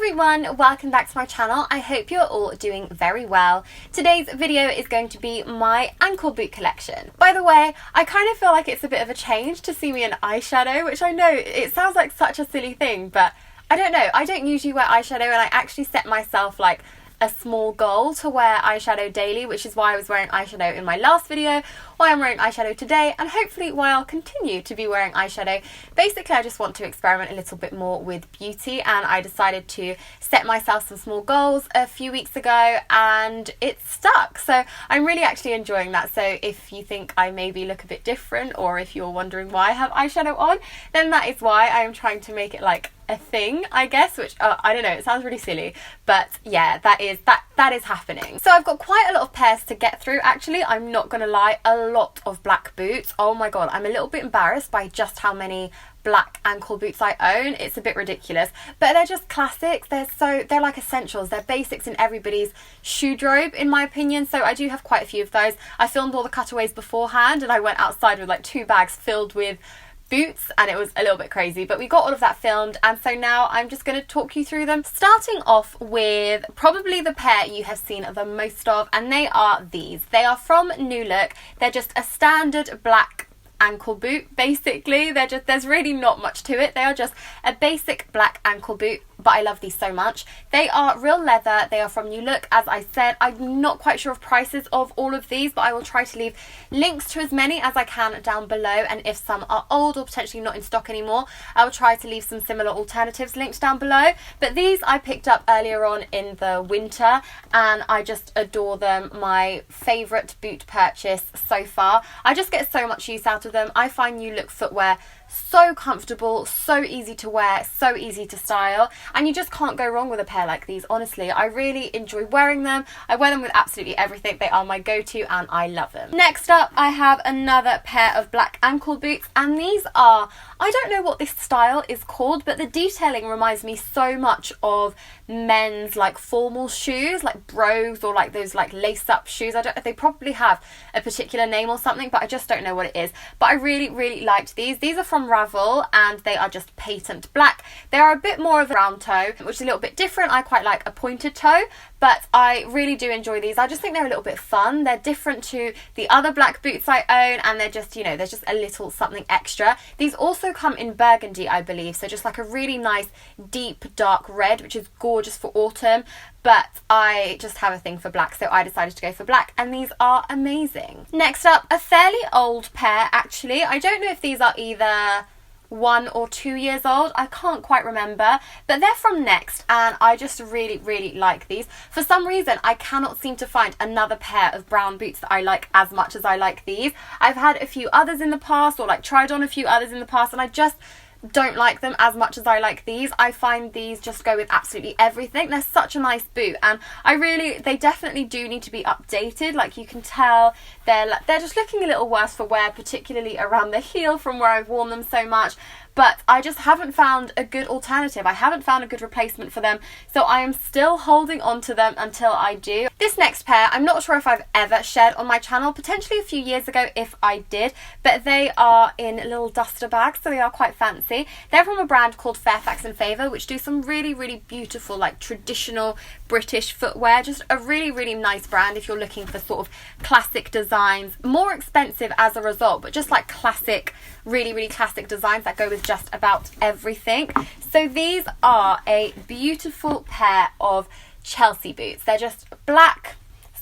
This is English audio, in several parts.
everyone, welcome back to my channel. I hope you're all doing very well. Today's video is going to be my ankle boot collection. By the way, I kind of feel like it's a bit of a change to see me in eyeshadow, which I know it sounds like such a silly thing, but I don't know. I don't usually wear eyeshadow, and I actually set myself like a small goal to wear eyeshadow daily, which is why I was wearing eyeshadow in my last video, why I'm wearing eyeshadow today, and hopefully why I'll continue to be wearing eyeshadow. Basically, I just want to experiment a little bit more with beauty, and I decided to set myself some small goals a few weeks ago, and it stuck. So I'm really actually enjoying that. So if you think I maybe look a bit different, or if you're wondering why I have eyeshadow on, then that is why. I am trying to make it like a thing, I guess, which I don't know, it sounds really silly, but yeah, that is happening. So I've got quite a lot of pairs to get through. Actually, I'm not gonna lie, a lot of black boots. Oh my god, I'm a little bit embarrassed by just how many black ankle boots I own. It's a bit ridiculous, but they're just classics. They're like essentials. They're basics in everybody's shoe-drobe, in my opinion. So I do have quite a few of those. I filmed all the cutaways beforehand, and I went outside with like 2 bags filled with boots, and it was a little bit crazy, but we got all of that filmed, and so now I'm just going to talk you through them, starting off with probably the pair you have seen the most of, and they are these. They are from New Look. They're just a standard black ankle boot. Basically, there's really not much to it. They are just a basic black ankle boot, but I love these so much. They are real leather. They are from New Look, as I said. I'm not quite sure of prices of all of these, but I will try to leave links to as many as I can down below, and if some are old or potentially not in stock anymore, I will try to leave some similar alternatives linked down below. But these I picked up earlier on in the winter, and I just adore them. My favourite boot purchase so far. I just get so much use out of them. I find New Look footwear so comfortable, so easy to wear, so easy to style, and you just can't go wrong with a pair like these. Honestly, I really enjoy wearing them. I wear them with absolutely everything. They are my go-to, and I love them. Next up, I have another pair of black ankle boots, and these are, I don't know what this style is called, but the detailing reminds me so much of men's like formal shoes, like brogues, or like those like lace-up shoes. I don't know, they probably have a particular name or something, but I just don't know what it is. But I really liked these. These are from Ravel, and they are just patent black. They are a bit more of a round toe, which is a little bit different. I quite like a pointed toe, but I really do enjoy these. I just think they're a little bit fun. They're different to the other black boots I own, and they're just, you know, there's just a little something extra. These also come in burgundy, I believe, so just like a really nice deep dark red, which is gorgeous for autumn, but I just have a thing for black, so I decided to go for black, and these are amazing. Next up, a fairly old pair actually. I don't know if these are either 1 or 2 years old, I can't quite remember, but they're from Next, and I just really like these. For some reason, I cannot seem to find another pair of brown boots that I like as much as I like these. I've had a few others in the past, or like tried on a few others in the past, and I just don't like them as much as I like these. I find these just go with absolutely everything. They're such a nice boot, and they definitely do need to be updated. Like, you can tell they're just looking a little worse for wear, particularly around the heel from where I've worn them so much. But I just haven't found a good alternative. I haven't found a good replacement for them, so I am still holding on to them until I do. This next pair, I'm not sure if I've ever shared on my channel, potentially a few years ago if I did, but they are in little duster bags, so they are quite fancy. They're from a brand called Fairfax and Favour, which do some really beautiful, like, traditional British footwear. Just a really nice brand if you're looking for sort of classic designs. More expensive as a result, but just like classic, really classic designs that go with just about everything. So these are a beautiful pair of Chelsea boots. They're just black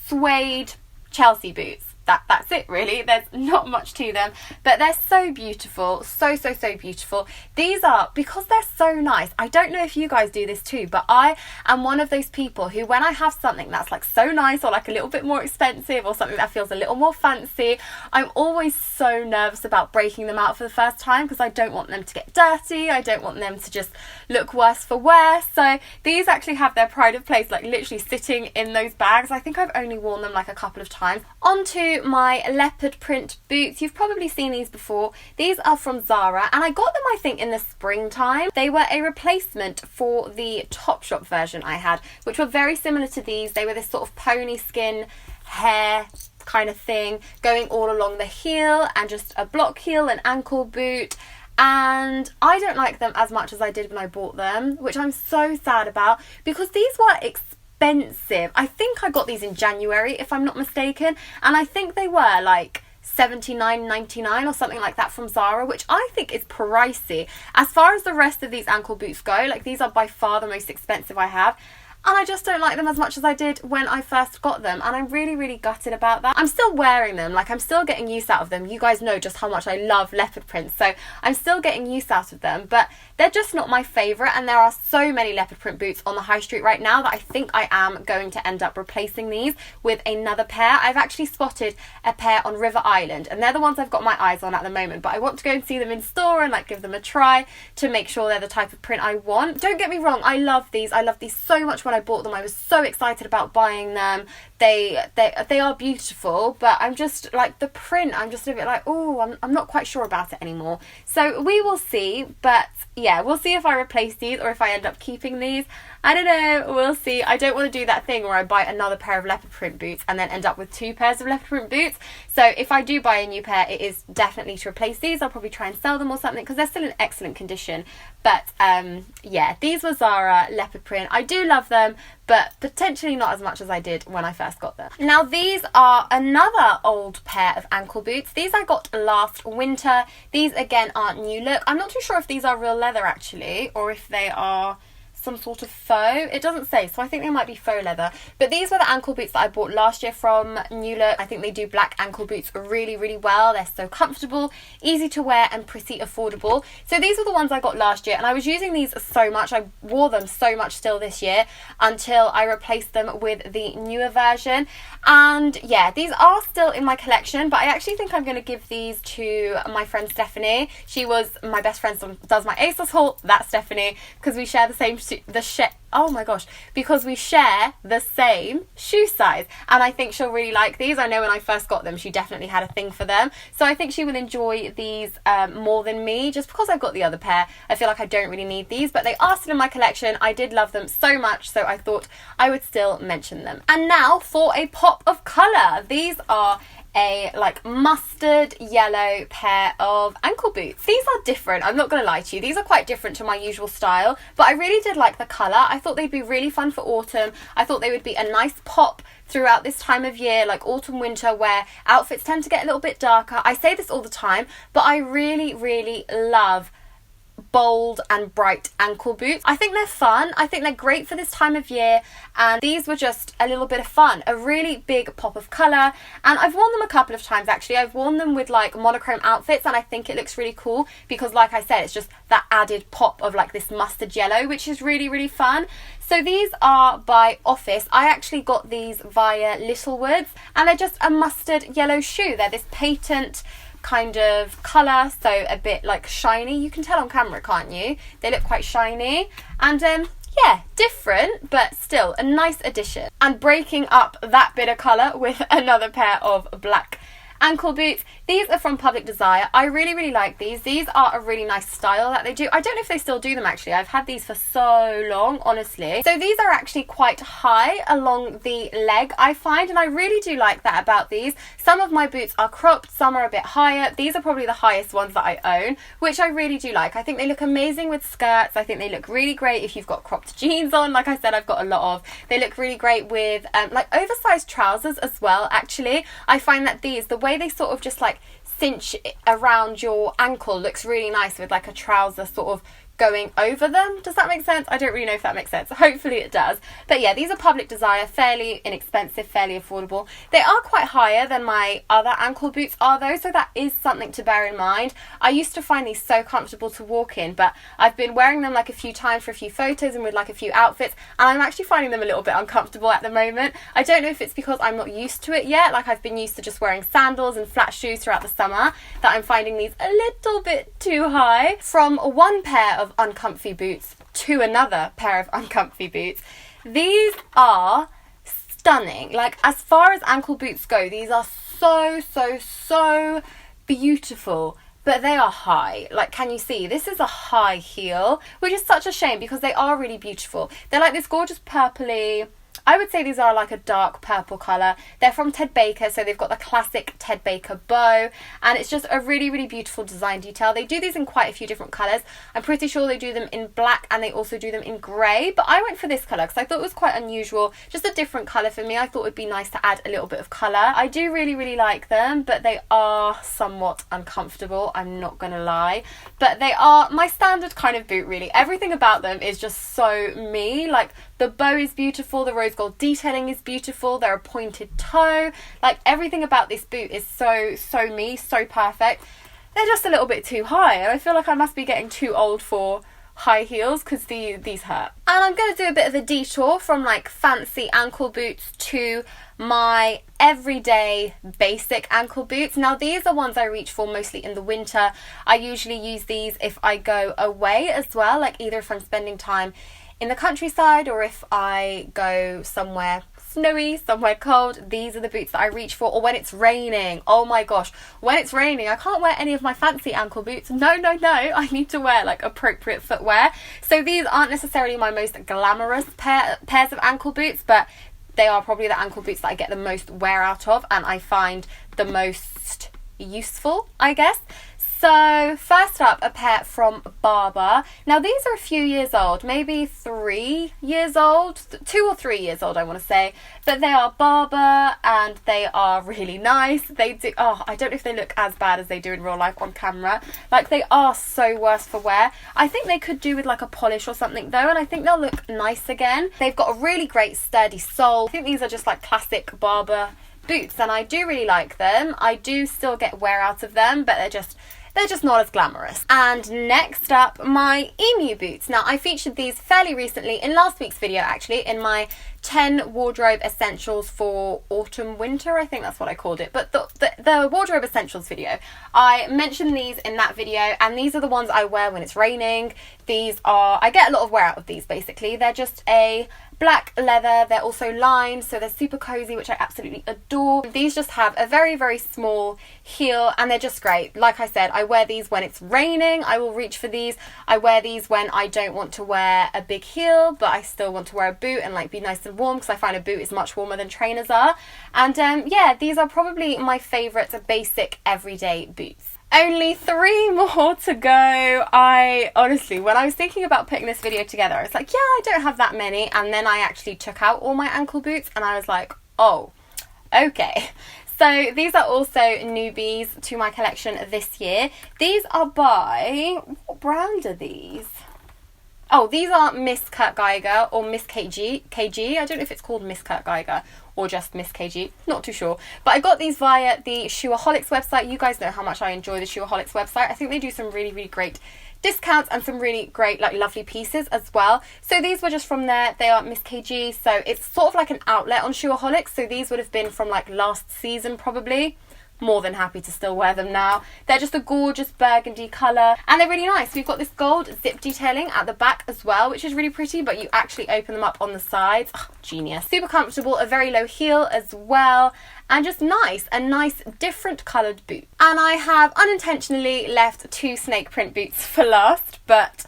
suede Chelsea boots. That's it really. There's not much to them, but they're so beautiful, so beautiful. These are, because they're so nice, I don't know if you guys do this too, but I am one of those people who, when I have something that's like so nice, or like a little bit more expensive, or something that feels a little more fancy, I'm always so nervous about breaking them out for the first time, because I don't want them to get dirty. I don't want them to just look worse for wear. So these actually have their pride of place, like literally sitting in those bags. I think I've only worn them like a couple of times. Onto my leopard print boots. You've probably seen these before. These are from Zara, and I got them, I think, in the springtime. They were a replacement for the Topshop version I had, which were very similar to these. They were this sort of pony skin hair kind of thing going all along the heel, and just a block heel and ankle boot, and I don't like them as much as I did when I bought them, which I'm so sad about because these were expensive. I think I got these in January, if I'm not mistaken, and I think they were like $79.99 or something like that from Zara, which I think is pricey. As far as the rest of these ankle boots go, like these are by far the most expensive I have. And I just don't like them as much as I did when I first got them. And I'm really, really gutted about that. I'm still wearing them. Like, I'm still getting use out of them. You guys know just how much I love leopard prints. So I'm still getting use out of them. But they're just not my favourite. And there are so many leopard print boots on the high street right now that I think I am going to end up replacing these with another pair. I've actually spotted a pair on River Island. And they're the ones I've got my eyes on at the moment. But I want to go and see them in store and like give them a try to make sure they're the type of print I want. Don't get me wrong. I love these. I love these so much when I bought them. I was so excited about buying them. They are beautiful, but I'm just like the print, I'm just a bit like, oh, I'm not quite sure about it anymore. So we will see, but yeah, we'll see if I replace these or if I end up keeping these. I don't know, we'll see. I don't want to do that thing where I buy another pair of leopard print boots and then end up with 2 pairs of leopard print boots. So if I do buy a new pair, it is definitely to replace these. I'll probably try and sell them or something because they're still in excellent condition. But yeah, these were Zara leopard print. I do love them, but potentially not as much as I did when I first got them. Now these are another old pair of ankle boots. These I got last winter. These again aren't new look. I'm not too sure if these are real leather actually, or if they are some sort of faux. It doesn't say, so I think they might be faux leather. But these were the ankle boots that I bought last year from New Look. I think they do black ankle boots really, really well. They're so comfortable, easy to wear and pretty affordable. So these were the ones I got last year and I was using these so much. I wore them so much still this year until I replaced them with the newer version. And yeah, these are still in my collection, but I actually think I'm going to give these to my friend Stephanie. She was my best friend, does my ASOS haul. That's Stephanie, because we share the same because we share the same shoe size, and I think she'll really like these. I know when I first got them she definitely had a thing for them, so I think she will enjoy these more than me, just because I've got the other pair. I feel like I don't really need these, but they are still in my collection. I did love them so much, so I thought I would still mention them. And now for a pop of colour. These are a like mustard yellow pair of ankle boots. These are different, I'm not going to lie to you. These are quite different to my usual style, but I really did like the colour. I thought they'd be really fun for autumn. I thought they would be a nice pop throughout this time of year, like autumn, winter, where outfits tend to get a little bit darker. I say this all the time, but I really, really love bold and bright ankle boots. I think they're fun. I think they're great for this time of year, and these were just a little bit of fun, a really big pop of colour. And I've worn them a couple of times actually. I've worn them with like monochrome outfits and I think it looks really cool because, like I said, it's just that added pop of like this mustard yellow, which is really, really fun. So these are by Office. I actually got these via Littlewoods, and they're just a mustard yellow shoe. They're this patent kind of colour, so a bit like shiny. You can tell on camera, can't you? They look quite shiny, and yeah, different, but still a nice addition. And breaking up that bit of colour with another pair of black ankle boots. These are from Public Desire. I really, really like these. These are a really nice style that they do. I don't know if they still do them actually. I've had these for so long, honestly. So these are actually quite high along the leg, I find, and I really do like that about these. Some of my boots are cropped, some are a bit higher. These are probably the highest ones that I own, which I really do like. I think they look amazing with skirts. I think they look really great if you've got cropped jeans on. Like I said, I've got a lot of. They look really great with like oversized trousers as well, actually. I find that these, the way they sort of just like cinch around your ankle, looks really nice with like a trouser sort of going over them. Does that make sense? I don't really know if that makes sense. Hopefully it does. But yeah, these are Public Desire, fairly inexpensive, fairly affordable. They are quite higher than my other ankle boots are though, so that is something to bear in mind. I used to find these so comfortable to walk in, but I've been wearing them like a few times for a few photos and with like a few outfits, and I'm actually finding them a little bit uncomfortable at the moment. I don't know if it's because I'm not used to it yet, like I've been used to just wearing sandals and flat shoes throughout the summer, that I'm finding these a little bit too high. From one pair of uncomfy boots to another pair of uncomfy boots. These are stunning. Like, as far as ankle boots go, these are so beautiful, but they are high. Like, can you see? This is a high heel, which is such a shame because they are really beautiful. They're like this gorgeous purpley I would say these are like a dark purple colour. They're from Ted Baker, so they've got the classic Ted Baker bow, and it's just a really, really beautiful design detail. They do these in quite a few different colours. I'm pretty sure they do them in black and they also do them in grey, but I went for this colour because I thought it was quite unusual, just a different colour for me. I thought it would be nice to add a little bit of colour. I do really, really like them, but they are somewhat uncomfortable, I'm not gonna lie. But they are my standard kind of boot, really. Everything about them is just so me. Like, the bow is beautiful, the rose gold detailing is beautiful, they're a pointed toe. Like, everything about this boot is so me, so perfect. They're just a little bit too high, and I feel like I must be getting too old for high heels because these hurt. And I'm going to do a bit of a detour from like fancy ankle boots to my everyday basic ankle boots. Now, these are ones I reach for mostly in the winter. I usually use these if I go away as well, like either if I'm spending time in the countryside or if I go somewhere snowy, somewhere cold. These are the boots that I reach for. Or when it's raining, oh my gosh, when it's raining I can't wear any of my fancy ankle boots. No, I need to wear like appropriate footwear. So these aren't necessarily my most glamorous pairs of ankle boots, but they are probably the ankle boots that I get the most wear out of and I find the most useful, I guess. So first up, a pair from Barbour. Now, these are a few years old, maybe 3 years old, 2 or 3 years old I want to say, but they are Barbour and they are really nice. They do, I don't know if they look as bad as they do in real life on camera. Like, they are so worse for wear. I think they could do with like a polish or something though, and I think they'll look nice again. They've got a really great sturdy sole. I think these are just like classic Barbour boots and I do really like them. I do still get wear out of them, but they're just not as glamorous. And next up, my emu boots. Now, I featured these fairly recently in last week's video, actually, in my 10 wardrobe essentials for autumn winter, I think that's what I called it, but the wardrobe essentials video. I mentioned these in that video, and these are the ones I wear when it's raining. I get a lot of wear out of these, basically. They're just a black leather, they're also lined, so they're super cozy, which I absolutely adore. These just have a very, very small heel and they're just great. Like I said, I wear these when it's raining, I will reach for these. I wear these when I don't want to wear a big heel, but I still want to wear a boot and like be nice and warm, because I find a boot is much warmer than trainers are. And yeah, these are probably my favourite basic everyday boots. Only 3 more to go. I honestly, when I was thinking about putting this video together, I was like, yeah, I don't have that many. And then I actually took out all my ankle boots and I was like, oh, okay. So these are also newbies to my collection this year. These are by, what brand are these? Oh, these are Miss Kurt Geiger or Miss KG. I don't know if it's called Miss Kurt Geiger or just Miss KG, not too sure. But I got these via the Shoeaholics website. You guys know how much I enjoy the Shoeaholics website. I think they do some really, really great discounts and some really great, like, lovely pieces as well. So these were just from there. They are Miss KG, so it's sort of like an outlet on Shoeaholics. So these would have been from like last season probably. More than happy to still wear them now. They're just a gorgeous burgundy colour and they're really nice. We've got this gold zip detailing at the back as well, which is really pretty, but you actually open them up on the sides. Oh, genius. Super comfortable, a very low heel as well, and just nice, a nice different coloured boot. And I have unintentionally left 2 snake print boots for last, but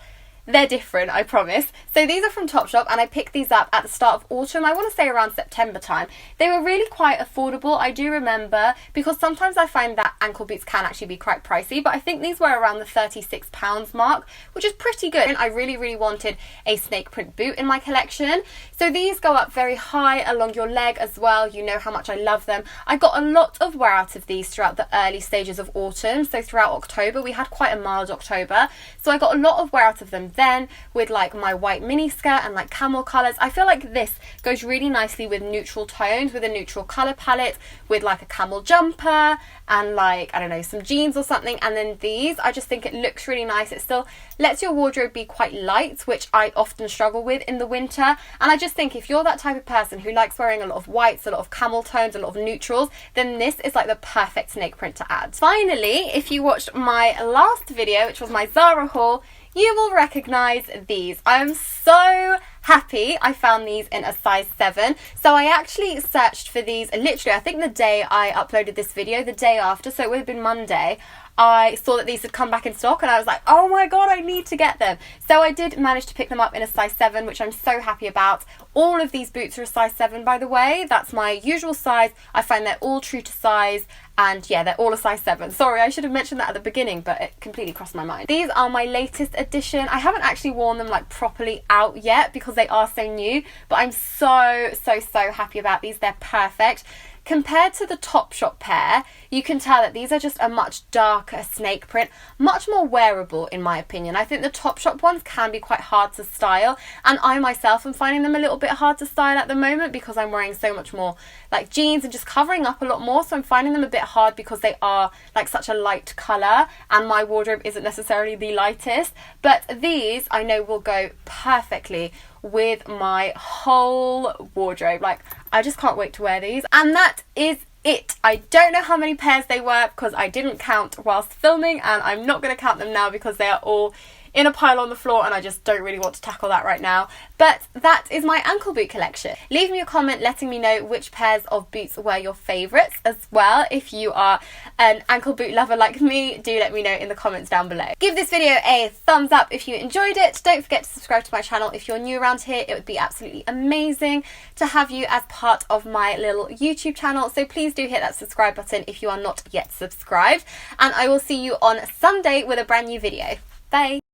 they're different, I promise. So these are from Topshop and I picked these up at the start of autumn. I want to say around September time. They were really quite affordable, I do remember, because sometimes I find that ankle boots can actually be quite pricey, but I think these were around the £36 mark, which is pretty good. And I really, really wanted a snake print boot in my collection. So these go up very high along your leg as well. You know how much I love them. I got a lot of wear out of these throughout the early stages of autumn. So throughout October, we had quite a mild October. So I got a lot of wear out of them then with like my white mini skirt and like camel colours. I feel like this goes really nicely with neutral tones, with a neutral colour palette, with like a camel jumper and like, I don't know, some jeans or something. And then these, I just think it looks really nice. It still lets your wardrobe be quite light, which I often struggle with in the winter. And I just think if you're that type of person who likes wearing a lot of whites, a lot of camel tones, a lot of neutrals, then this is like the perfect snake print to add. Finally, if you watched my last video, which was my Zara haul, you will recognise these. I am so happy I found these in a size 7. So I actually searched for these literally, I think the day I uploaded this video, the day after, so it would have been Monday. I saw that these had come back in stock and I was like, oh my god, I need to get them. So I did manage to pick them up in a size 7, which I'm so happy about. All of these boots are a size 7, by the way. That's my usual size. I find they're all true to size, and yeah, they're all a size 7. Sorry, I should have mentioned that at the beginning, but it completely crossed my mind. These are my latest edition. I haven't actually worn them like properly out yet because they are so new, but I'm so happy about these. They're perfect. Compared to the Topshop pair, you can tell that these are just a much darker snake print, much more wearable in my opinion. I think the Topshop ones can be quite hard to style, and I myself am finding them a little bit hard to style at the moment because I'm wearing so much more like jeans and just covering up a lot more, so I'm finding them a bit hard because they are like such a light colour and my wardrobe isn't necessarily the lightest. But these I know will go perfectly with my whole wardrobe. Like, I just can't wait to wear these. And that is it. I don't know how many pairs they were because I didn't count whilst filming, and I'm not going to count them now because they are all in a pile on the floor and I just don't really want to tackle that right now. But that is my ankle boot collection. Leave me a comment letting me know which pairs of boots were your favourites as well. If you are an ankle boot lover like me, do let me know in the comments down below. Give this video a thumbs up if you enjoyed it. Don't forget to subscribe to my channel if you're new around here. It would be absolutely amazing to have you as part of my little YouTube channel. So please do hit that subscribe button if you are not yet subscribed. And I will see you on Sunday with a brand new video. Bye!